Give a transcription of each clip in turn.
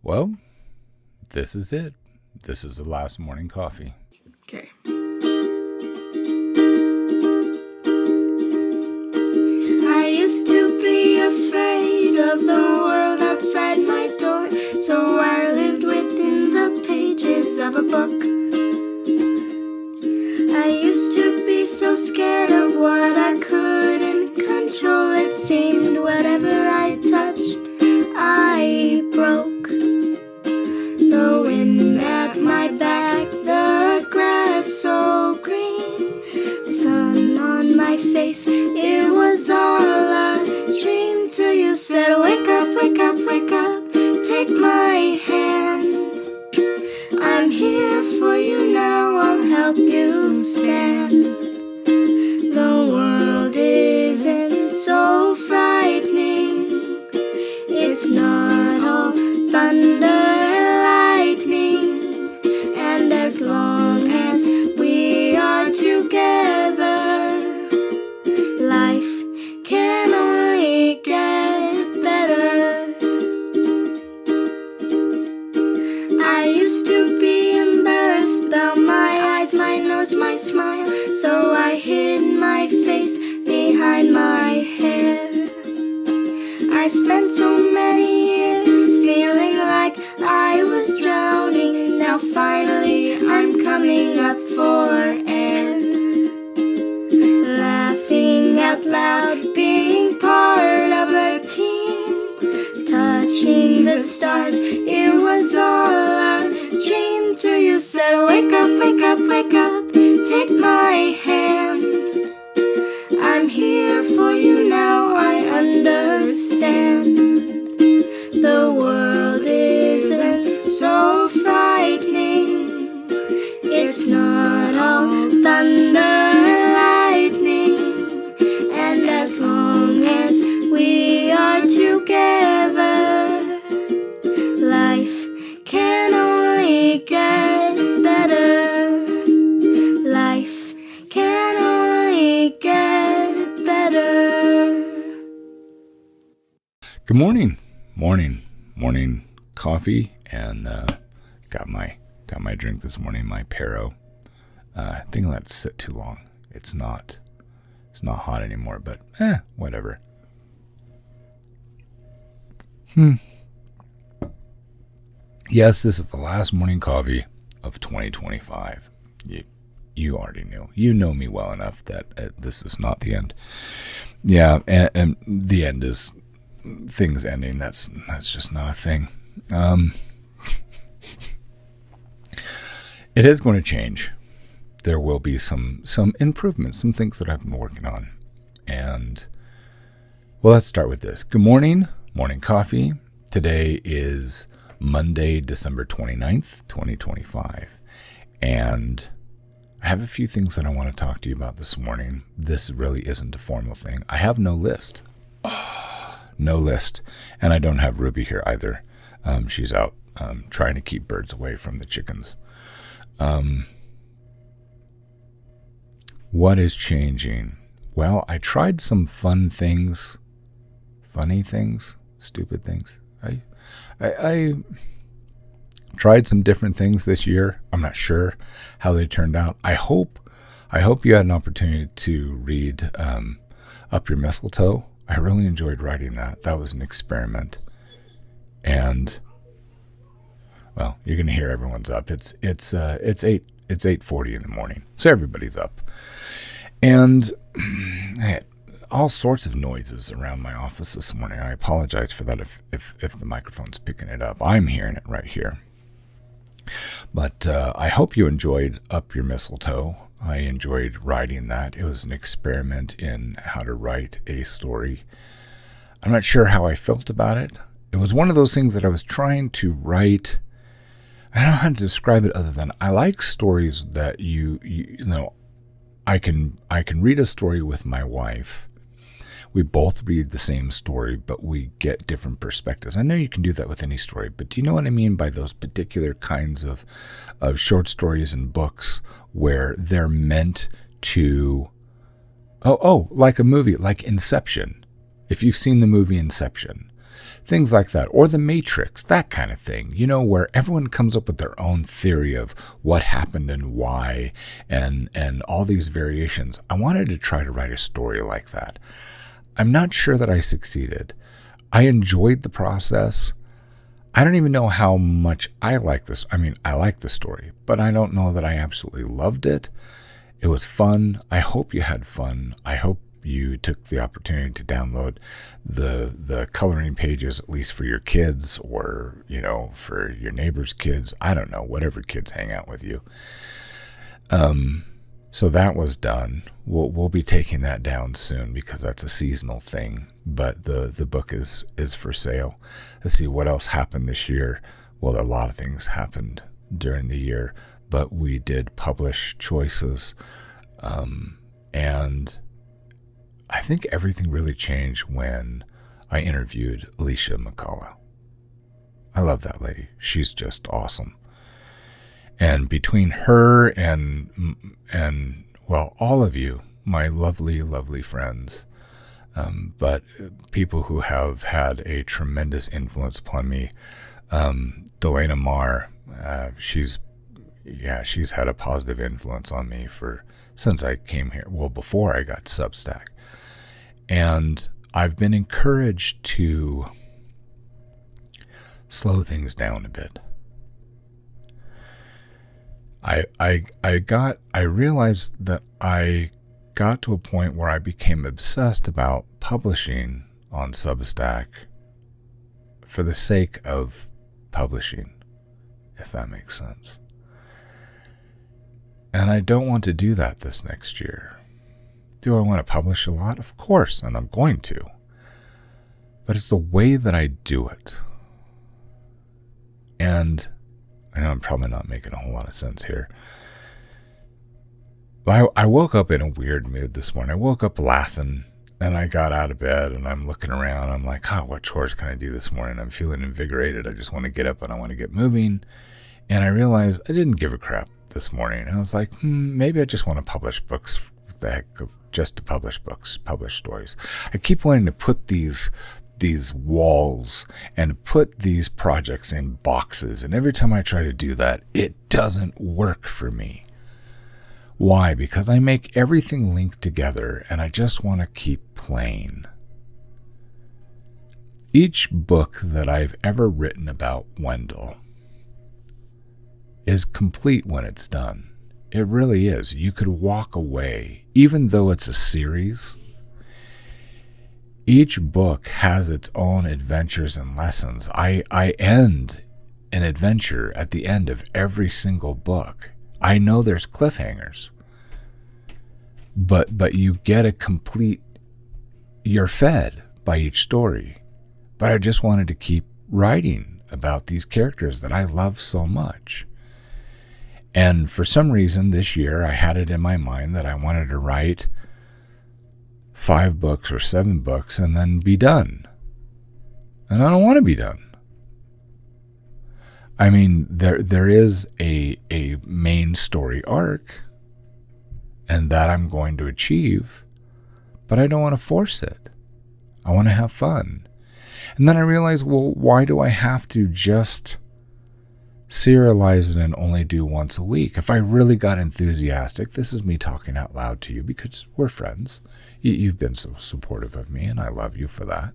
Well, this is it. This is the last morning coffee. Okay. I used to be afraid of the world outside my door, so I lived within the pages of a book. I used to be so scared of what I couldn't control. It seemed whatever I touched, I broke. The wind at my back, the grass so green, the sun on my face, it was all a dream. Till you said, wake up, wake up, wake up, take my hand. I'm here for you now, I'll help you stand. The world isn't so frightening, it's not all thunder and lightning. And as long as we are together, life can only get better. I used to be embarrassed about my eyes, my nose, my smile, so I hid my face behind my hair. I spent so many years feeling like I was drowning. Now finally I'm coming up for air. Laughing out loud, being part of a team, touching the stars, it was all a dream. Till you said, wake up, wake up, wake up, take my hand. I'm here for you now, I understand. The world isn't so frightening, it's not all thunder and lightning. And as long as we are together, life can only get better. Life can only get better. Good morning. Morning coffee, and got my drink this morning, my Pero. I think I let it sit too long. It's not hot anymore, but whatever. Yes, this is the last morning coffee of 2025. You already knew. You know me well enough that this is not the end. Yeah, and the end is things ending. That's just not a thing. It is going to change. There will be some improvements, some things that I've been working on. And well, let's start with this. Good morning coffee. Today is Monday, December 29th, 2025. And I have a few things that I want to talk to you about this morning. This really isn't a formal thing. I have no list. No list. And I don't have Ruby here either. She's out trying to keep birds away from the chickens. What is changing? Well, I tried some fun things, funny things, stupid things. I tried some different things this year. I'm not sure how they turned out. I hope you had an opportunity to read Up Your Mistletoe. I really enjoyed writing that. That was an experiment. And well, you're going to hear everyone's up. It's 8:40 in the morning. So everybody's up. And I had all sorts of noises around my office this morning. I apologize for that if the microphone's picking it up. I'm hearing it right here. But I hope you enjoyed Up Your Mistletoe. I enjoyed writing that. It was an experiment in how to write a story. I'm not sure how I felt about it. It was one of those things that I was trying to write. I don't know how to describe it other than I like stories that you know, I can read a story with my wife. We both read the same story, but we get different perspectives. I know you can do that with any story, but do you know what I mean by those particular kinds of short stories and books where they're meant to, like a movie, like Inception. If you've seen the movie Inception, Things like that. Or The Matrix, that kind of thing, where everyone comes up with their own theory of what happened and why, and all these variations. I wanted to try to write a story like that. I'm not sure that I succeeded. I enjoyed the process. I don't even know how much I like this. I mean, I like the story, but I don't know that I absolutely loved it. It was fun. I hope you had fun. I hope you took the opportunity to download the coloring pages, at least for your kids, or, for your neighbor's kids. I don't know, whatever kids hang out with you. So that was done. We'll be taking that down soon because that's a seasonal thing. But the book is for sale. Let's see what else happened this year. Well, a lot of things happened during the year, but we did publish choices, and I think everything really changed when I interviewed Alicia McCullough. I love that lady. She's just awesome. And between her and well, all of you, my lovely, lovely friends, but people who have had a tremendous influence upon me, Delana Marr, she's had a positive influence on me since I came here. Well, before I got Substack. And I've been encouraged to slow things down a bit. I realized that I got to a point where I became obsessed about publishing on Substack for the sake of publishing, if that makes sense. And I don't want to do that this next year. Do I want to publish a lot? Of course, and I'm going to. But it's the way that I do it. And I know I'm probably not making a whole lot of sense here. But I woke up in a weird mood this morning. I woke up laughing, and I got out of bed, and I'm looking around. I'm like, what chores can I do this morning? I'm feeling invigorated. I just want to get up, and I want to get moving. And I realized I didn't give a crap this morning. And I was like, maybe I just want to publish books for the heck of just to publish books, publish stories. I keep wanting to put these walls and put these projects in boxes, and every time I try to do that, it doesn't work for me. Why? Because I make everything linked together, and I just want to keep playing. Each book that I've ever written about Wendell is complete when it's done. It really is. You could walk away, even though it's a series. Each book has its own adventures and lessons. I end an adventure at the end of every single book. I know there's cliffhangers, but you get a complete, you're fed by each story. But I just wanted to keep writing about these characters that I love so much. And for some reason this year, I had it in my mind that I wanted to write 5 books or 7 books and then be done. And I don't want to be done. I mean, there is a main story arc, and that I'm going to achieve, but I don't want to force it. I want to have fun. And then I realized, well, why do I have to just serialize it and only do once a week? If I really got enthusiastic, this is me talking out loud to you because we're friends. You've been so supportive of me, and I love you for that.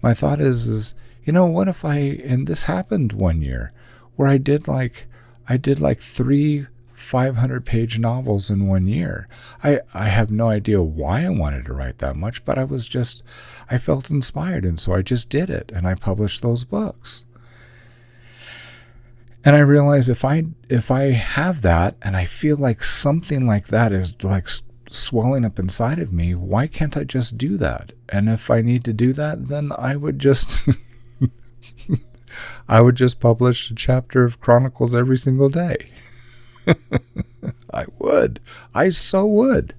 My thought is what if and this happened one year where I did like 3 500-page novels in 1 year. I have no idea why I wanted to write that much, but I felt inspired, and so I just did it, and I published those books. And I realized if I have that, and I feel like something like that is like swelling up inside of me, why can't I just do that? And if I need to do that, then I would just publish a chapter of Chronicles every single day. I would. I so would.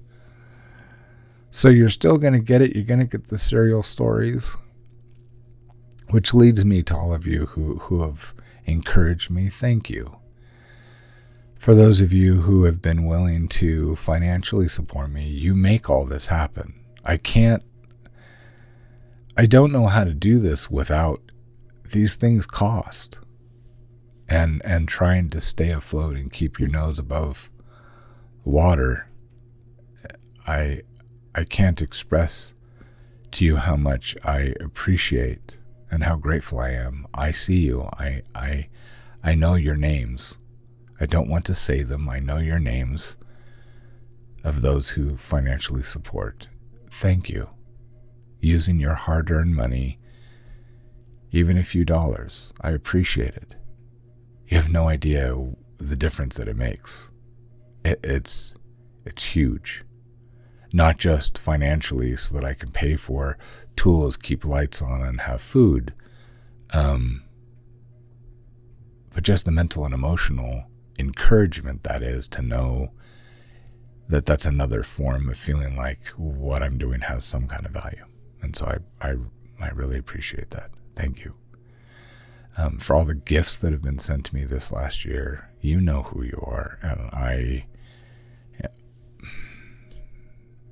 So you're still going to get it. You're going to get the serial stories, which leads me to all of you who have encouraged me. Thank you. For those of you who have been willing to financially support me, you make all this happen. I can't I don't know how to do this without these things cost. And trying to stay afloat and keep your nose above water, I can't express to you how much I appreciate and how grateful I am. I see you. I know your names. I don't want to say them. I know your names of those who financially support. Thank you. Using your hard-earned money, even a few dollars, I appreciate it. You have no idea the difference that it makes. It's huge. Not just financially so that I can pay for tools, keep lights on, and have food, but just the mental and emotional encouragement that is to know that that's another form of feeling like what I'm doing has some kind of value. And so I really appreciate that. Thank you. For all the gifts that have been sent to me this last year, you know who you are, and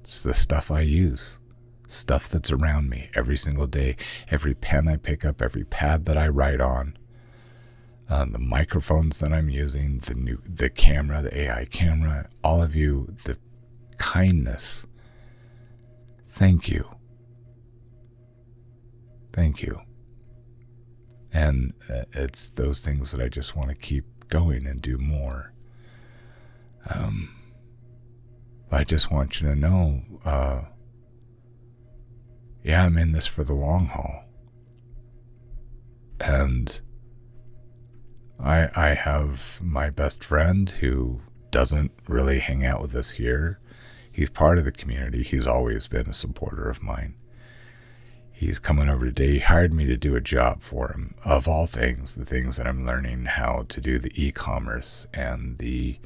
it's the stuff I use, stuff that's around me every single day, every pen I pick up, every pad that I write on, the microphones that I'm using, the camera, the AI camera, all of you, the kindness. Thank you. Thank you. And it's those things that I just want to keep going and do more. I just want you to know, I'm in this for the long haul. And I have my best friend who doesn't really hang out with us here. He's part of the community. He's always been a supporter of mine. He's coming over today. He hired me to do a job for him. Of all things, the things that I'm learning how to do, the e-commerce and the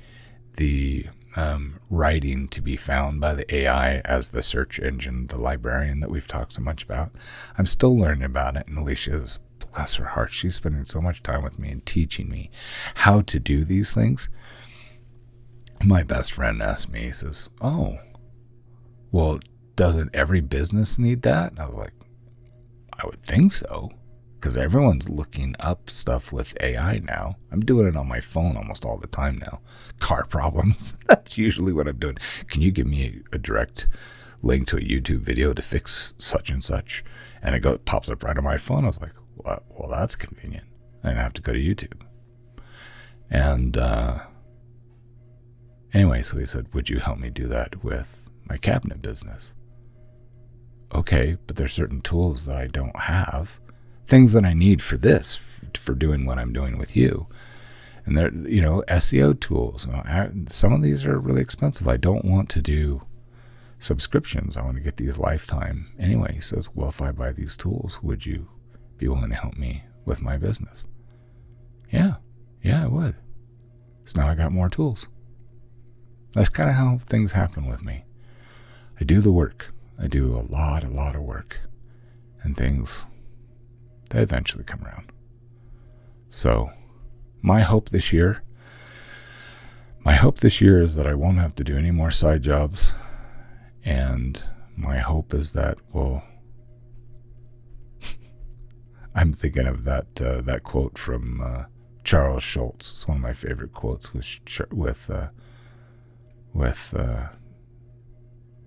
writing to be found by the AI as the search engine, the librarian that we've talked so much about. I'm still learning about it. And Alicia's, bless her heart, she's spending so much time with me and teaching me how to do these things. My best friend asked me, he says, oh, well, doesn't every business need that? And I was like, I would think so, because everyone's looking up stuff with AI now. I'm doing it on my phone almost all the time now. Car problems, that's usually what I'm doing. Can you give me a direct link to a YouTube video to fix such and such? And it pops up right on my phone. I was like, well, that's convenient. I didn't have to go to YouTube. And anyway, so he said, would you help me do that with my cabinet business? Okay, but there's certain tools that I don't have, things that I need for this, for doing what I'm doing with you. And they're, SEO tools. Some of these are really expensive. I don't want to do subscriptions. I want to get these lifetime. Anyway, he says, well, if I buy these tools, would you be willing to help me with my business? Yeah, I would. So now I got more tools. That's kind of how things happen with me. I do the work. I do a lot of work, and things, they eventually come around. So my hope this year is that I won't have to do any more side jobs. And my hope is that, I'm thinking of that quote from Charles Schultz. It's one of my favorite quotes with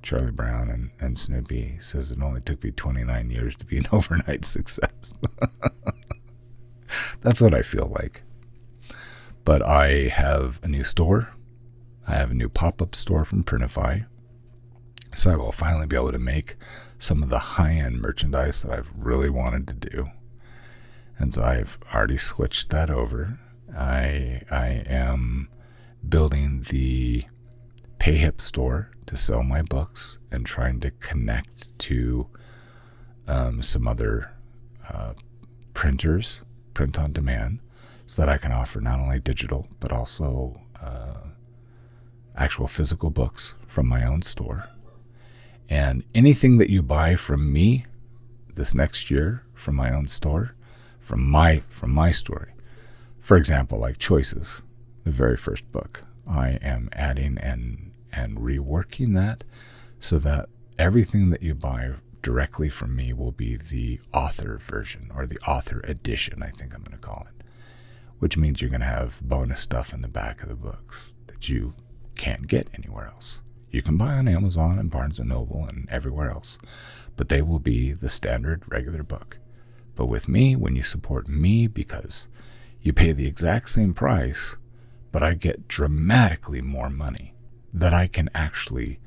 Charlie Brown and Snoopy. He says it only took me 29 years to be an overnight success. That's what I feel like. But I have a new store. I have a new pop-up store from Printify. So I will finally be able to make some of the high-end merchandise that I've really wanted to do. And so I've already switched that over. I am building the PayHip store to sell my books and trying to connect to some other printers, print on demand, so that I can offer not only digital but also actual physical books from my own store. And anything that you buy from me this next year from my own store, from my story, for example, like Choices, the very first book, I am adding and reworking that so that everything that you buy directly from me will be the author version, or the author edition, I think I'm going to call it, which means you're going to have bonus stuff in the back of the books that you can't get anywhere else. You can buy on Amazon and Barnes & Noble and everywhere else, but they will be the standard regular book. But with me, when you support me, because you pay the exact same price, but I get dramatically more money that I can actually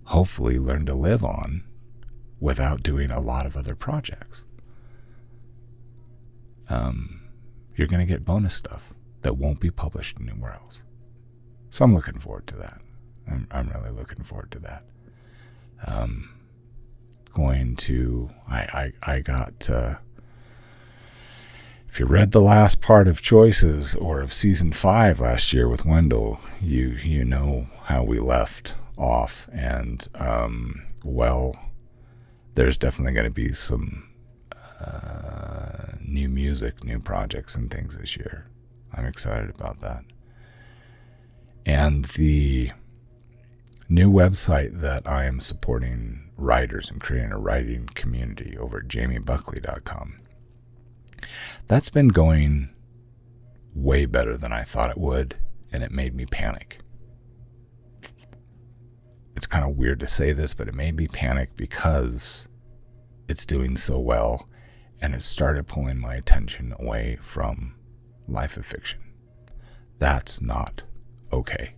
hopefully learn to live on without doing a lot of other projects. You're going to get bonus stuff that won't be published anywhere else. So I'm looking forward to that. I'm really looking forward to that. I got, if you read the last part of Choices or of season 5 last year with Wendell, you know how we left off. And, there's definitely going to be some new music, new projects and things this year. I'm excited about that. And the new website that I am supporting writers and creating a writing community over at jamiebuckley.com, that's been going way better than I thought it would, and it made me panic. It's kind of weird to say this, but it made me panic because it's doing so well, and it started pulling my attention away from Life of Fiction. That's not okay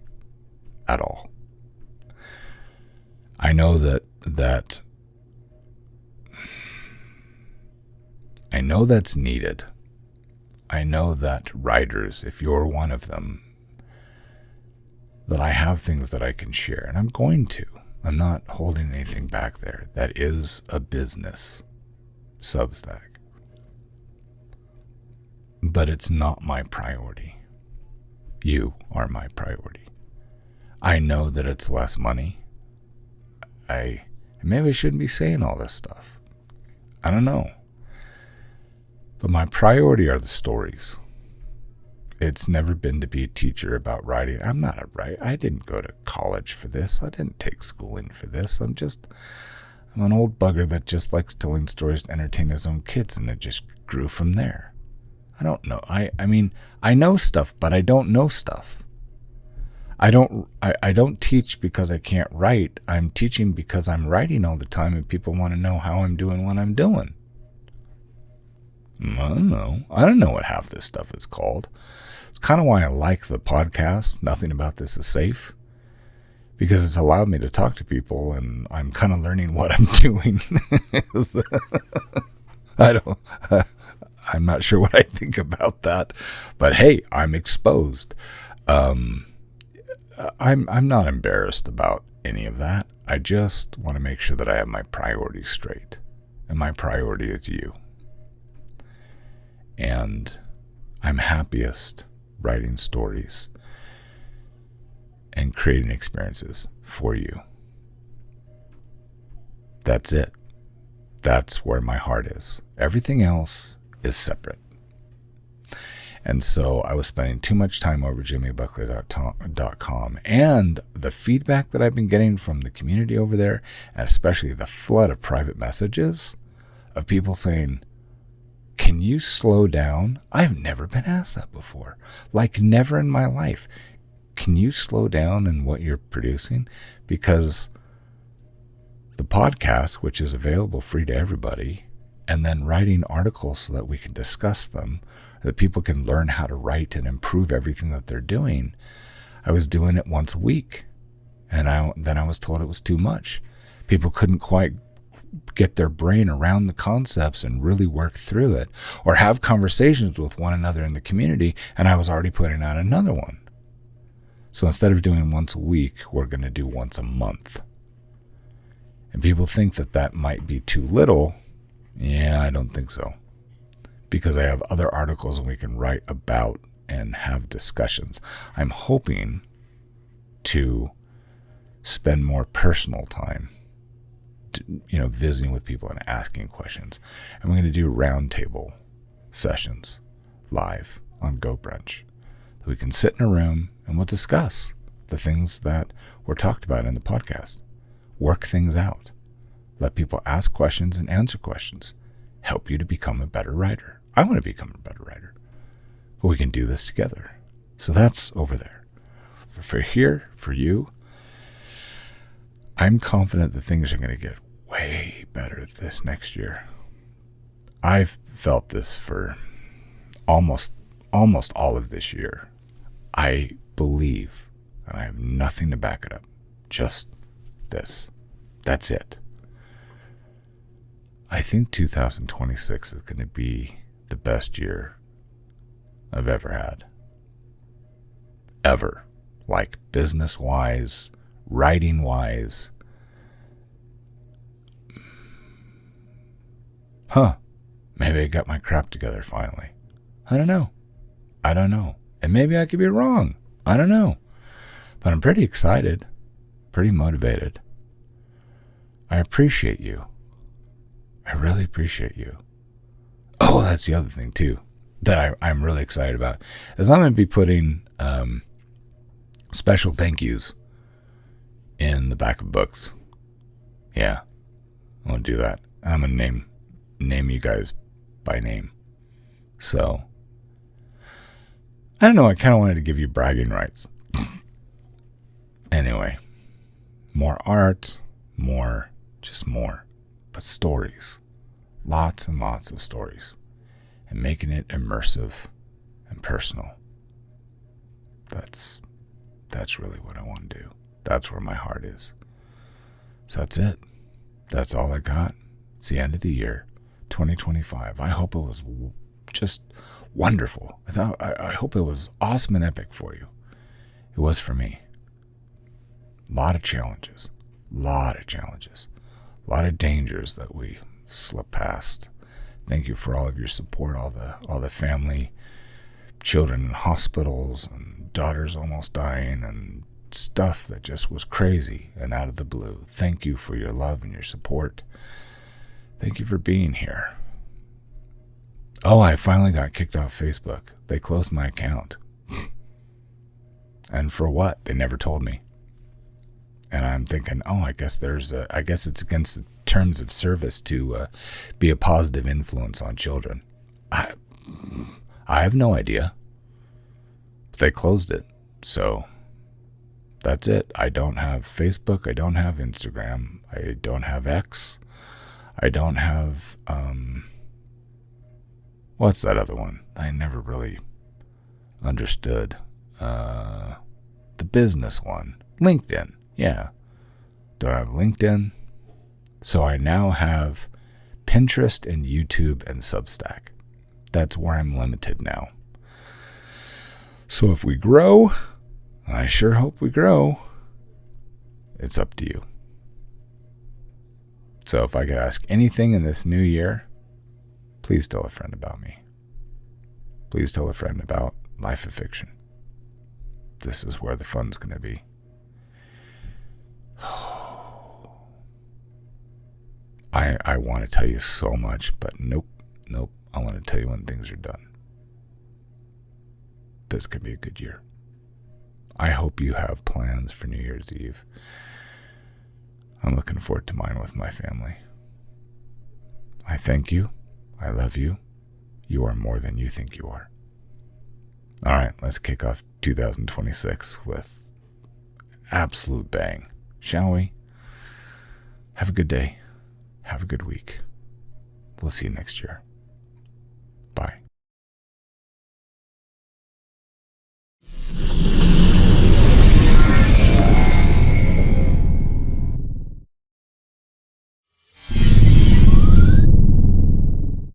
at all. I know that's needed. I know that writers, if you're one of them, that I have things that I can share, and I'm going to. I'm not holding anything back there. That is a business, Substack. But it's not my priority. You are my priority. I know that it's less money. Maybe I shouldn't be saying all this stuff. I don't know. But my priority are the stories. It's never been to be a teacher about writing. I'm not a writer. I didn't go to college for this. I didn't take schooling for this. I'm an old bugger that just likes telling stories to entertain his own kids, and it just grew from there. I don't know. I mean, I know stuff, but I don't know stuff. I don't teach because I can't write. I'm teaching because I'm writing all the time, and people want to know how I'm doing what I'm doing. I don't know. I don't know what half this stuff is called. It's kind of why I like the podcast, Nothing About This Is Safe, because it's allowed me to talk to people, and I'm kind of learning what I'm doing. I'm not sure what I think about that, but hey, I'm exposed. I'm not embarrassed about any of that. I just want to make sure that I have my priorities straight, and my priority is you. And I'm happiest writing stories and creating experiences for you. That's it. That's where my heart is. Everything else is separate. And so I was spending too much time over jamiebuckley.com, and the feedback that I've been getting from the community over there, and especially the flood of private messages of people saying, can you slow down? I've never been asked that before. Like, never in my life. Can you slow down in what you're producing? Because the podcast, which is available free to everybody, and then writing articles so that we can discuss them, that people can learn how to write and improve everything that they're doing. I was doing it once a week, and then I was told it was too much. People couldn't quite get their brain around the concepts and really work through it, or have conversations with one another in the community, and I was already putting out another one. So instead of doing once a week, we're going to do once a month. And people think that that might be too little. Yeah, I don't think so. Because I have other articles and we can write about and have discussions. I'm hoping to spend more personal time, visiting with people and asking questions. And we're going to do roundtable sessions live on Go Brunch. We can sit in a room and we'll discuss the things that were talked about in the podcast. Work things out. Let people ask questions and answer questions. Help you to become a better writer. I want to become a better writer. But we can do this together. So that's over there. For here, for you, I'm confident that things are going to get way better this next year. I've felt this for almost all of this year. I believe, and I have nothing to back it up, just this. That's it. I think 2026 is going to be the best year I've ever had. Ever. Like business-wise, writing-wise. Maybe I got my crap together finally. I don't know. And maybe I could be wrong. I don't know. But I'm pretty excited. Pretty motivated. I appreciate you. I really appreciate you. Oh, that's the other thing too that I'm really excited about is I'm going to be putting special thank yous in the back of books. Yeah, I'm going to do that. I'm going to name you guys by name. So, I don't know, I kind of wanted to give you bragging rights. Anyway, more art, more, but stories. Lots and lots of stories. And making it immersive and personal. That's really what I want to do. That's where my heart is. So that's it. That's all I got. It's the end of the year, 2025. I hope it was just wonderful. I hope it was awesome and epic for you. It was for me. A lot of challenges. A lot of dangers that we slipped past. Thank you for all of your support, all the family, children in hospitals, and daughters almost dying, and stuff that just was crazy and out of the blue. Thank you for your love and your support. Thank you for being here. Oh, I finally got kicked off Facebook. They closed my account. And for what? They never told me. And I'm thinking, I guess it's against the terms of service to be a positive influence on children. I have no idea. But they closed it. So that's it. I don't have Facebook. I don't have Instagram. I don't have X. I don't have, what's that other one? I never really understood. The business one. LinkedIn. Yeah. Don't have LinkedIn. So I now have Pinterest and YouTube and Substack. That's where I'm limited now. So if we grow, and I sure hope we grow, it's up to you. So if I could ask anything in this new year, please tell a friend about me. Please tell a friend about Life of Fiction. This is where the fun's going to be. I want to tell you so much, but nope. I want to tell you when things are done. This could be a good year. I hope you have plans for New Year's Eve. I'm looking forward to mine with my family. I thank you. I love you. You are more than you think you are. All right, let's kick off 2026 with absolute bang, shall we? Have a good day. Have a good week. We'll see you next year.